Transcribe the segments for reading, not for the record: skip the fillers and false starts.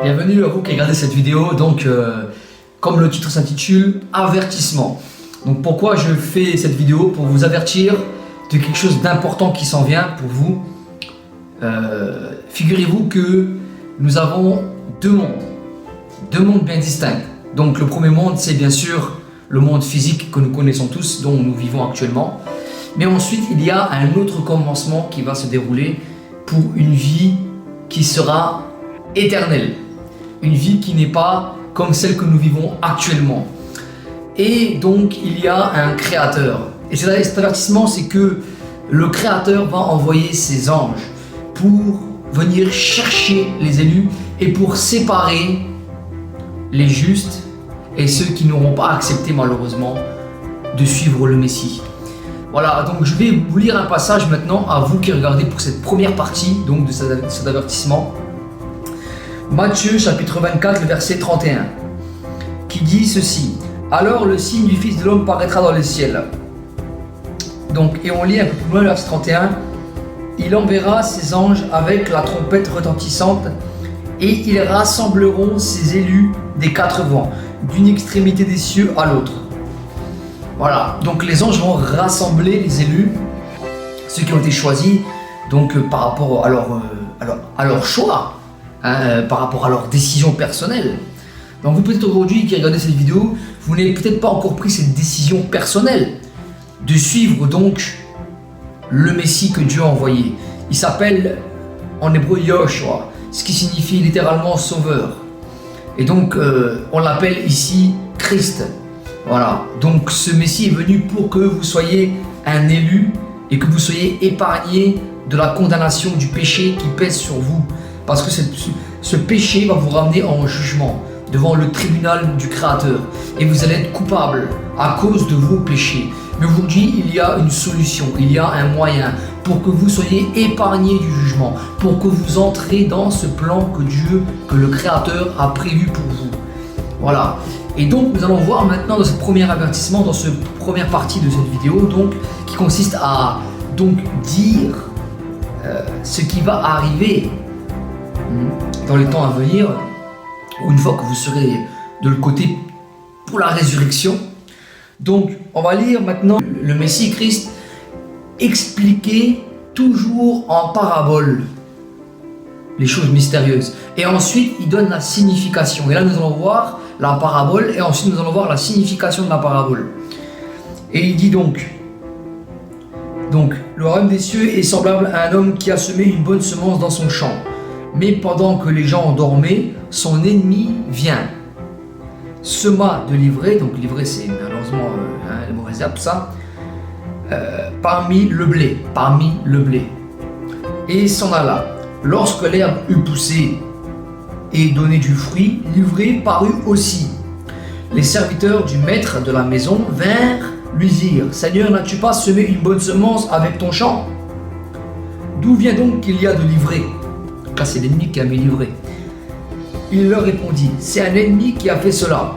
Bienvenue à vous qui regardez cette vidéo. Donc, comme le titre s'intitule, avertissement. Donc, pourquoi je fais cette vidéo? Pour vous avertir de quelque chose d'important qui s'en vient pour vous. Figurez-vous que nous avons deux mondes bien distincts. Donc, le premier monde, c'est bien sûr le monde physique que nous connaissons tous, dont nous vivons actuellement. Mais ensuite, il y a un autre commencement qui va se dérouler pour une vie qui sera éternelle. Une vie qui n'est pas comme celle que nous vivons actuellement. Et donc, il y a un créateur. Et cet avertissement, c'est que le créateur va envoyer ses anges pour venir chercher les élus et pour séparer les justes et ceux qui n'auront pas accepté malheureusement de suivre le Messie. Voilà, donc je vais vous lire un passage maintenant à vous qui regardez pour cette première partie donc de cet avertissement. Matthieu chapitre 24, le verset 31, qui dit ceci: alors le signe du Fils de l'homme paraîtra dans le ciel. Donc, et on lit un peu plus loin le verset 31, il enverra ses anges avec la trompette retentissante et ils rassembleront ses élus des quatre vents, d'une extrémité des cieux à l'autre. Voilà, donc les anges vont rassembler les élus, ceux qui ont été choisis, donc par rapport à leur choix. Par rapport à leur décision personnelle. Donc vous peut-être aujourd'hui qui regardez cette vidéo, vous n'avez peut-être pas encore pris cette décision personnelle de suivre donc le Messie que Dieu a envoyé. Il s'appelle en hébreu Yoshua, ce qui signifie littéralement sauveur. Et donc on l'appelle ici Christ. Voilà, donc ce Messie est venu pour que vous soyez un élu et que vous soyez épargné de la condamnation du péché qui pèse sur vous. Parce que ce péché va vous ramener en jugement devant le tribunal du Créateur. Et vous allez être coupable à cause de vos péchés. Mais aujourd'hui, il y a une solution, il y a un moyen pour que vous soyez épargnés du jugement, pour que vous entrez dans ce plan que le Créateur a prévu pour vous. Voilà. Et donc, nous allons voir maintenant dans ce premier avertissement, dans cette première partie de cette vidéo, donc, qui consiste à donc dire ce qui va arriver dans les temps à venir, ou une fois que vous serez de le côté pour la résurrection. Donc, on va lire maintenant le Messie Christ expliquer toujours en parabole les choses mystérieuses. Et ensuite, il donne la signification. Et là, nous allons voir la parabole et ensuite nous allons voir la signification de la parabole. Et il dit donc, le royaume des cieux est semblable à un homme qui a semé une bonne semence dans son champ. Mais pendant que les gens dormaient, son ennemi vient, sema de l'ivraie, donc l'ivraie c'est malheureusement les mauvaises herbes, ça, parmi le blé, et s'en alla. Lorsque l'herbe eut poussé et donné du fruit, l'ivraie parut aussi. Les serviteurs du maître de la maison vinrent lui dire: Seigneur, n'as-tu pas semé une bonne semence avec ton champ? D'où vient donc qu'il y a de l'ivraie? Là, c'est l'ennemi qui a mis l'ivraie. Il leur répondit: c'est un ennemi qui a fait cela.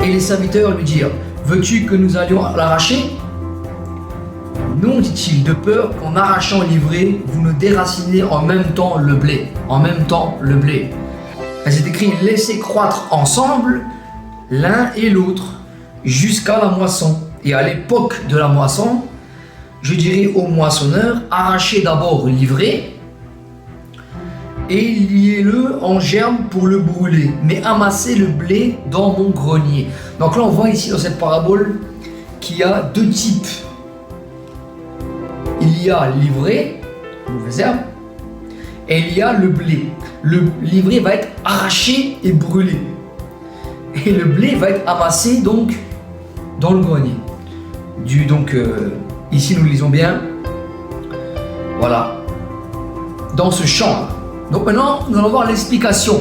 Et les serviteurs lui dirent: veux-tu que nous allions l'arracher? Non, dit-il, de peur qu'en arrachant l'ivraie, vous ne déracinez en même temps le blé. C'est écrit: laissez croître ensemble l'un et l'autre jusqu'à la moisson. Et à l'époque de la moisson, je dirais au moissonneur: arrachez d'abord l'ivraie et liez-le en germe pour le brûler, mais amassez le blé dans mon grenier. Donc là, on voit ici dans cette parabole qu'il y a deux types. Il y a l'ivraie, mauvaise herbe, et il y a le blé. L'ivraie va être arraché et brûlé. Et le blé va être amassé donc dans le grenier. Ici nous lisons bien, voilà, dans ce champ. Donc maintenant, nous allons voir l'explication.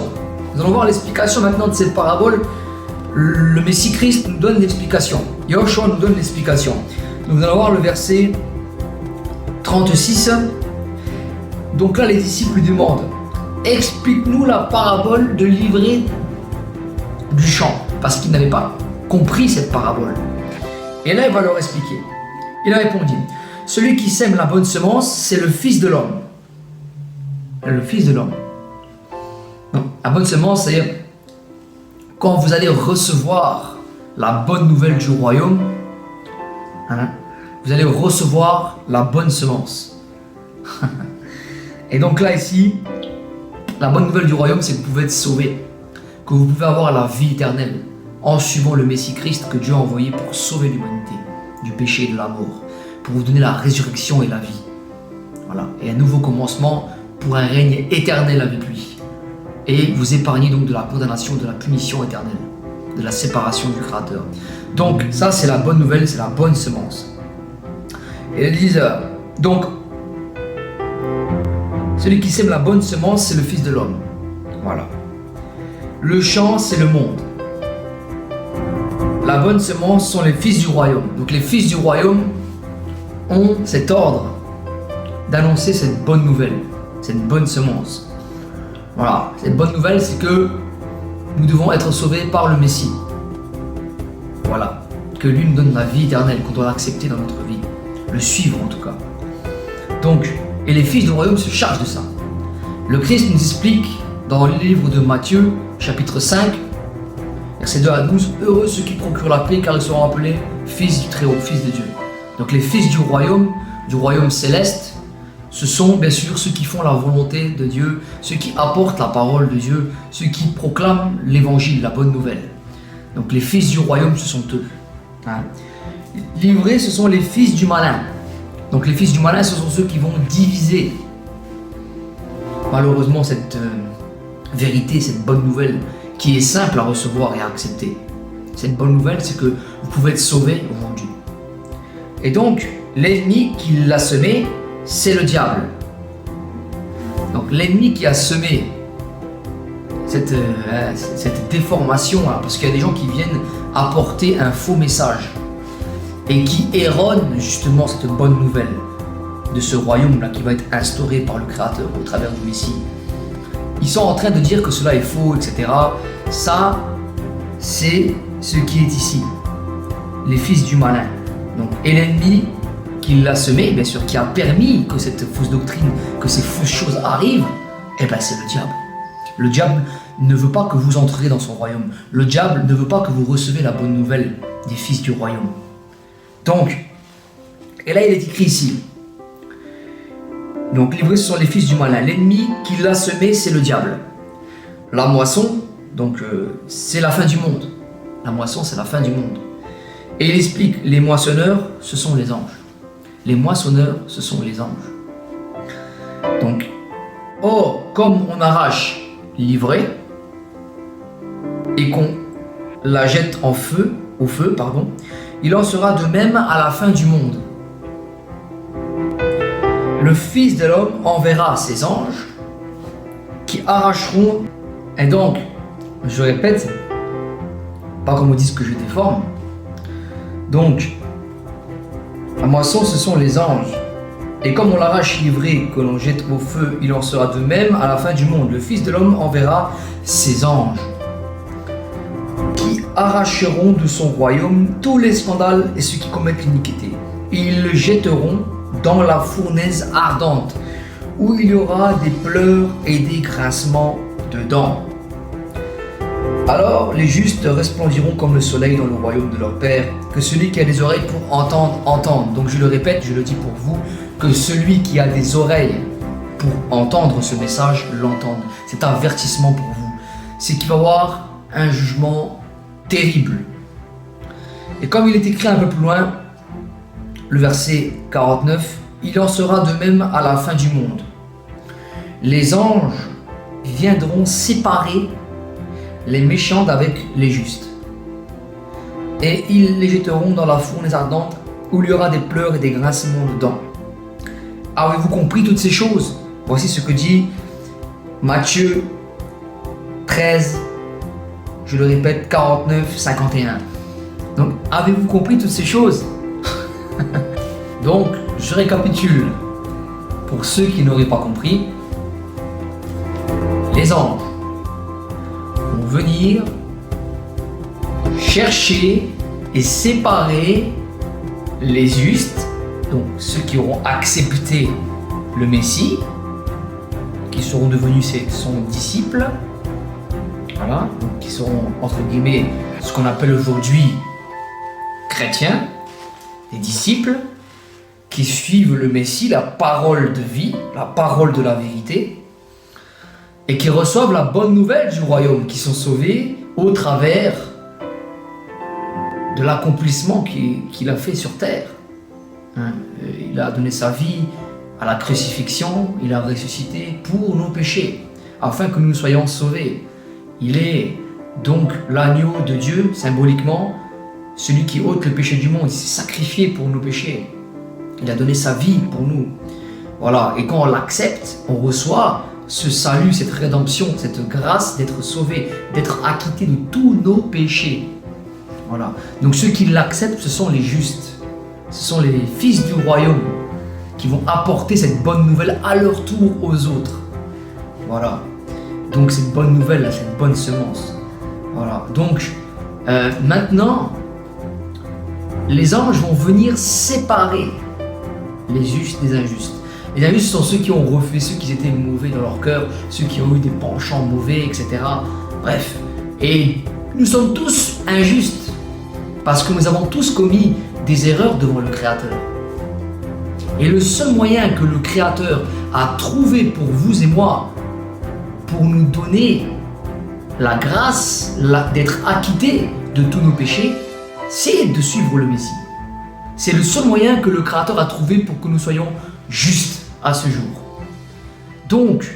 Nous allons voir l'explication maintenant de cette parabole. Le Messie Christ nous donne l'explication. Yoshua nous donne l'explication. Nous allons voir le verset 36. Donc là, les disciples lui demandent: explique-nous la parabole de l'ivraie du champ. Parce qu'ils n'avaient pas compris cette parabole. Et là, il va leur expliquer. Il a répondu: celui qui sème la bonne semence, c'est le Fils de l'homme. Le Fils de l'homme. Donc, La bonne semence, c'est quand vous allez recevoir la bonne nouvelle du royaume, hein, vous allez recevoir la bonne semence. Et donc là, ici, la bonne nouvelle du royaume, c'est que vous pouvez être sauvé, que vous pouvez avoir la vie éternelle en suivant le Messie Christ que Dieu a envoyé pour sauver l'humanité du péché et de la mort, pour vous donner la résurrection et la vie. Voilà. Et un nouveau commencement pour un règne éternel avec lui. Et vous épargner donc de la condamnation, de la punition éternelle, de la séparation du Créateur. Donc ça, c'est la bonne nouvelle, c'est la bonne semence. Et ils disent, donc, celui qui sème la bonne semence, c'est le Fils de l'homme. Voilà. Le champ, c'est le monde. La bonne semence sont les fils du royaume. Donc les fils du royaume ont cet ordre d'annoncer cette bonne nouvelle, cette bonne semence. Voilà. Cette bonne nouvelle, c'est que nous devons être sauvés par le Messie. Voilà. Que lui nous donne la vie éternelle, qu'on doit l'accepter dans notre vie. Le suivre en tout cas. Donc, et les fils du royaume se chargent de ça. Le Christ nous explique dans le livre de Matthieu, chapitre 5, versets 2 à 12, « Heureux ceux qui procurent la paix, car ils seront appelés fils du Très-Haut, fils de Dieu. » Donc les fils du royaume céleste, ce sont bien sûr ceux qui font la volonté de Dieu, ceux qui apportent la parole de Dieu, ceux qui proclament l'évangile, la bonne nouvelle. Donc les fils du royaume, ce sont eux. Hein. Les vrais, ce sont les fils du malin. Donc les fils du malin, ce sont ceux qui vont diviser malheureusement cette vérité, cette bonne nouvelle qui est simple à recevoir et à accepter. Cette bonne nouvelle, c'est que vous pouvez être sauvé aujourd'hui. Et donc, l'ennemi qui l'a semé, c'est le diable. Donc l'ennemi qui a semé cette déformation, hein, parce qu'il y a des gens qui viennent apporter un faux message et qui erronent justement cette bonne nouvelle de ce royaume-là qui va être instauré par le Créateur au travers du Messie. Ils sont en train de dire que cela est faux, etc. Ça, c'est ce qui est ici. Les fils du malin. Donc, et l'ennemi qui l'a semé, bien sûr, qui a permis que cette fausse doctrine, que ces fausses choses arrivent, eh bien c'est le diable. Le diable ne veut pas que vous entrez dans son royaume. Le diable ne veut pas que vous recevez la bonne nouvelle des fils du royaume. Donc, et là il est écrit ici. Donc les vrais ce sont les fils du malin. L'ennemi qui l'a semé, c'est le diable. La moisson, donc c'est la fin du monde. La moisson, c'est la fin du monde. Et il explique, les moissonneurs, ce sont les anges. Les moissonneurs, ce sont les anges. Donc, or, comme on arrache l'ivraie et qu'on la jette au feu, il en sera de même à la fin du monde. Le Fils de l'homme enverra ses anges qui arracheront, et donc, je répète, pas comme on dit ce que je déforme, donc, la moisson ce sont les anges, et comme on l'arrache l'ivraie que l'on jette au feu, il en sera de même à la fin du monde. Le Fils de l'homme enverra ses anges qui arracheront de son royaume tous les scandales et ceux qui commettent l'iniquité. Et ils le jetteront dans la fournaise ardente, où il y aura des pleurs et des grincements de dents. Alors les justes resplendiront comme le soleil dans le royaume de leur Père. Que celui qui a des oreilles pour entendre, entende. Donc je le répète, je le dis pour vous, que celui qui a des oreilles pour entendre ce message, l'entende. C'est un avertissement pour vous. C'est qu'il va y avoir un jugement terrible. Et comme il est écrit un peu plus loin, le verset 49, il en sera de même à la fin du monde. Les anges viendront séparer les méchants d'avec les justes. Et ils les jetteront dans la fournaise ardente où il y aura des pleurs et des grincements de dents. Avez-vous compris toutes ces choses? Voici ce que dit Matthieu 13, je le répète, 49, 51. Donc, avez-vous compris toutes ces choses? Donc, je récapitule. Pour ceux qui n'auraient pas compris, les anges vont venir chercher et séparer les justes, donc ceux qui auront accepté le Messie, qui seront devenus son disciple, voilà, donc qui sont entre guillemets ce qu'on appelle aujourd'hui chrétiens, des disciples qui suivent le Messie, la parole de vie, la parole de la vérité, et qui reçoivent la bonne nouvelle du royaume, qui sont sauvés au travers de l'accomplissement qu'il a fait sur terre. Il a donné sa vie à la crucifixion, il a ressuscité pour nos péchés, afin que nous soyons sauvés. Il est donc l'agneau de Dieu, symboliquement, celui qui ôte le péché du monde. Il s'est sacrifié pour nos péchés. Il a donné sa vie pour nous. Voilà, et quand on l'accepte, on reçoit ce salut, cette rédemption, cette grâce d'être sauvé, d'être acquitté de tous nos péchés. Voilà. Donc ceux qui l'acceptent, ce sont les justes. Ce sont les fils du royaume qui vont apporter cette bonne nouvelle à leur tour aux autres. Voilà. Donc cette bonne nouvelle, cette bonne semence. Voilà. Donc maintenant, les anges vont venir séparer les justes des injustes. Les injustes sont ceux qui ont refait, ceux qui étaient mauvais dans leur cœur, ceux qui ont eu des penchants mauvais, etc. Bref. Et nous sommes tous injustes parce que nous avons tous commis des erreurs devant le Créateur. Et le seul moyen que le Créateur a trouvé pour vous et moi, pour nous donner la grâce d'être acquittés de tous nos péchés, c'est de suivre le Messie. C'est le seul moyen que le Créateur a trouvé pour que nous soyons justes à ce jour. Donc,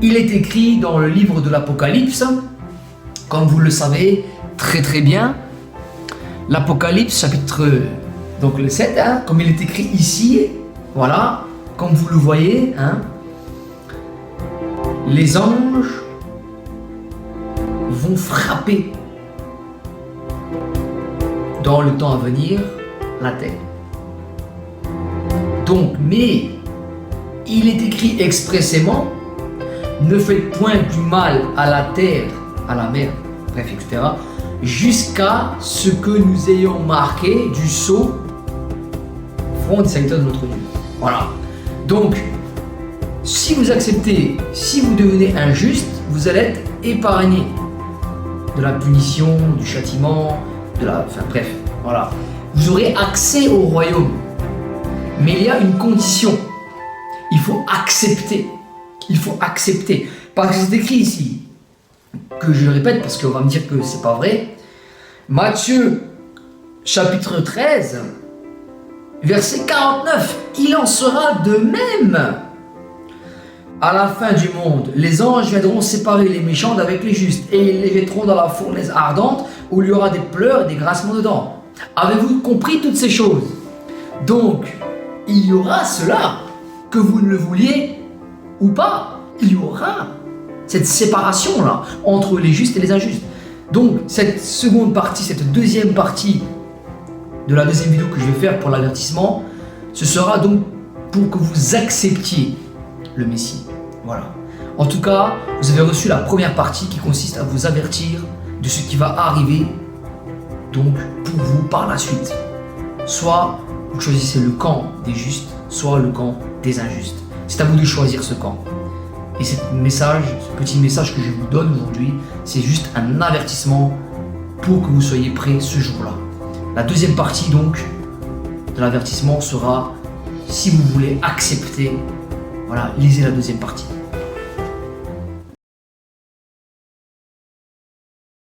il est écrit dans le livre de l'Apocalypse, comme vous le savez très très bien, l'Apocalypse chapitre donc le 7, comme il est écrit ici, voilà, comme vous le voyez, les anges vont frapper dans le temps à venir la terre. Donc, mais il est écrit expressément, ne faites point du mal à la terre, à la mer, bref, etc., jusqu'à ce que nous ayons marqué du sceau front des serviteurs de notre Dieu. Voilà. Donc, si vous acceptez, si vous devenez injuste, vous allez être épargné de la punition, du châtiment, enfin bref, voilà. Vous aurez accès au royaume. Mais il y a une condition. Il faut accepter. Il faut accepter. Parce que c'est écrit ici, que je répète parce qu'on va me dire que c'est pas vrai. Matthieu, chapitre 13, verset 49. Il en sera de même. À la fin du monde, les anges viendront séparer les méchants d'avec les justes et ils les jetteront dans la fournaise ardente où il y aura des pleurs et des grincements de dents. Avez-vous compris toutes ces choses? Donc, il y aura cela, que vous ne le vouliez ou pas. Il y aura cette séparation-là entre les justes et les injustes. Donc, cette seconde partie, cette deuxième partie de la deuxième vidéo que je vais faire pour l'avertissement, ce sera donc pour que vous acceptiez le Messie. Voilà. En tout cas, vous avez reçu la première partie qui consiste à vous avertir de ce qui va arriver donc pour vous par la suite. Soit vous choisissez le camp des justes, soit le camp des injustes. C'est à vous de choisir ce camp. Et ce petit message que je vous donne aujourd'hui, c'est juste un avertissement pour que vous soyez prêts ce jour-là. La deuxième partie donc l'avertissement sera, si vous voulez accepter, voilà, lisez la deuxième partie.